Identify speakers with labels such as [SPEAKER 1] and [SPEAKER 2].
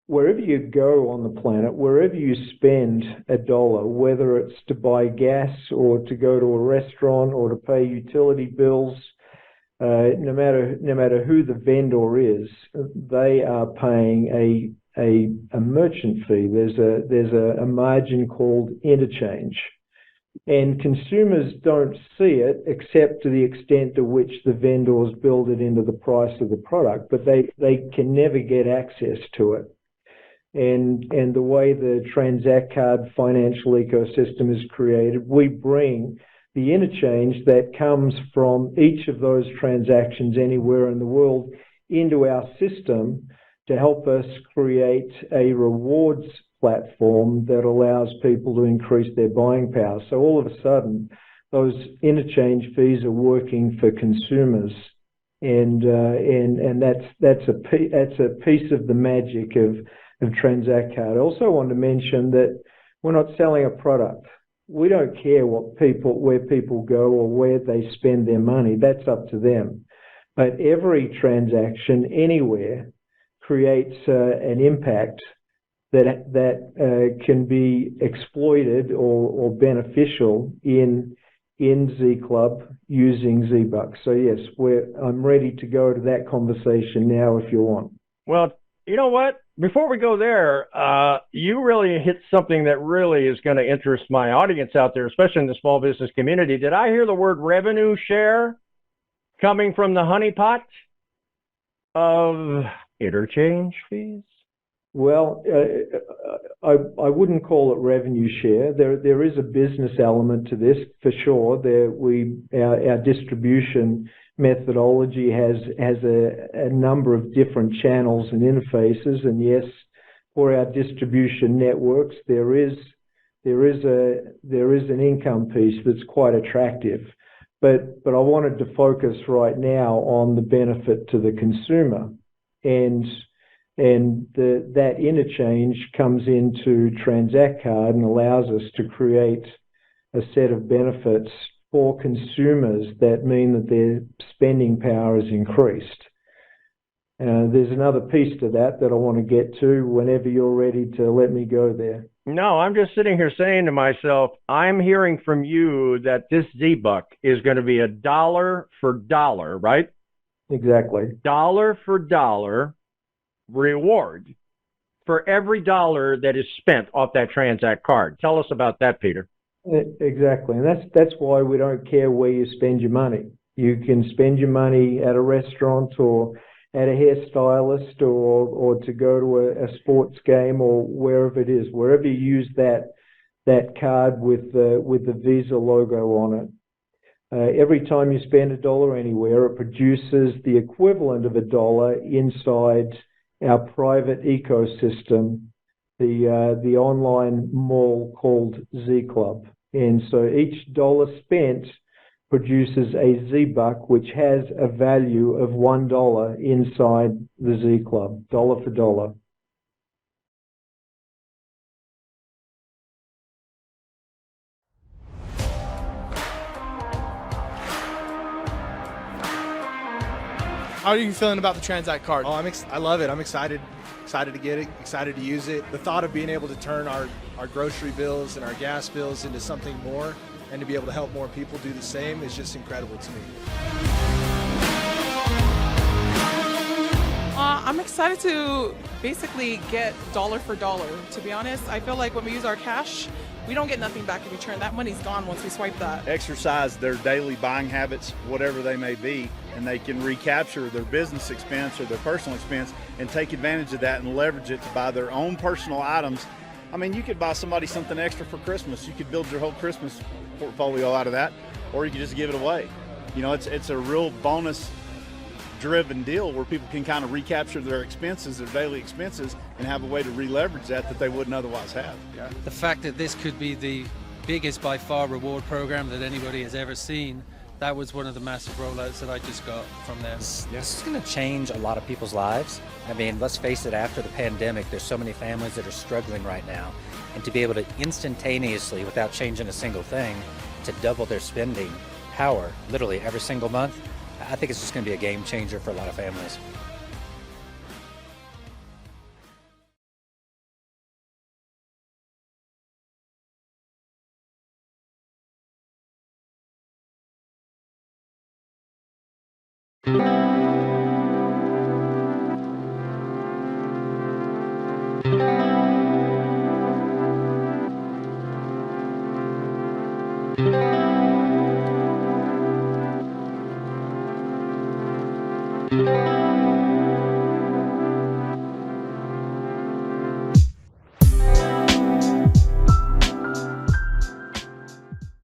[SPEAKER 1] wherever you go on the planet, wherever you spend a dollar, whether it's to buy gas or to go to a restaurant or to pay utility bills, no matter who the vendor is, they are paying a merchant fee. There's a margin called interchange. And consumers don't see it except to the extent to which the vendors build it into the price of the product, but they can never get access to it. And the way the TranzactCard financial ecosystem is created, we bring the interchange that comes from each of those transactions anywhere in the world into our system to help us create a rewards platform that allows people to increase their buying power. So all of a sudden, those interchange fees are working for consumers, and that's a piece of the magic of TranzactCard. I also want to mention that we're not selling a product. We don't care where people go or where they spend their money. That's up to them. But every transaction anywhere creates an impact that can be exploited or beneficial in Z Club using Z-Bucks. So yes, I'm ready to go to that conversation now if you want.
[SPEAKER 2] Well, you know what? Before we go there, you really hit something that really is going to interest my audience out there, especially in the small business community. Did I hear the word revenue share coming from the honeypot of interchange fees?
[SPEAKER 1] Well, I wouldn't call it revenue share. There is a business element to this for sure. Our distribution methodology has a number of different channels and interfaces, and yes, for our distribution networks, there is an income piece that's quite attractive. But I wanted to focus right now on the benefit to the consumer, and that interchange comes into TranzactCard and allows us to create a set of benefits for consumers that mean that their spending power is increased. There's another piece to that I want to get to whenever you're ready to let me go there.
[SPEAKER 2] No, I'm just sitting here saying to myself, I'm hearing from you that this Z-Buck is going to be a dollar for dollar, right?
[SPEAKER 1] Exactly.
[SPEAKER 2] Dollar for dollar reward for every dollar that is spent off that TranZact card. Tell us about that, Peter.
[SPEAKER 1] Exactly, and that's why we don't care where you spend your money. You can spend your money at a restaurant or at a hairstylist or to go to a sports game or wherever it is, wherever you use that card with the Visa logo on it. Every time you spend $1 anywhere, it produces the equivalent of $1 inside our private ecosystem, the online mall called Z Club. And so each dollar spent produces a Z-Buck, which has a value of $1 inside the Z Club, dollar for dollar.
[SPEAKER 3] How are you feeling about the TranZact card?
[SPEAKER 4] Oh, I love it. I'm excited to get it, excited to use it. The thought of being able to turn our grocery bills and our gas bills into something more and to be able to help more people do the same is just incredible to me.
[SPEAKER 5] I'm excited to basically get dollar for dollar. To be honest, I feel like when we use our cash, we don't get nothing back in return. That money's gone once we swipe that.
[SPEAKER 6] Exercise their daily buying habits, whatever they may be, and they can recapture their business expense or their personal expense and take advantage of that and leverage it to buy their own personal items. I mean, you could buy somebody something extra for Christmas. You could build your whole Christmas portfolio out of that, or you could just give it away. You know, it's a real bonus driven deal where people can kind of recapture their expenses, their daily expenses, and have a way to re-leverage that they wouldn't otherwise have.
[SPEAKER 7] Yeah. The fact that this could be the biggest by far reward program that anybody has ever seen, that was one of the massive rollouts that I just got from them.
[SPEAKER 8] This is going to change a lot of people's lives. I mean, let's face it, after the pandemic, there's so many families that are struggling right now. And to be able to instantaneously, without changing a single thing, to double their spending power, literally every single month, I think it's just going to be a game changer for a lot of families.
[SPEAKER 1] you.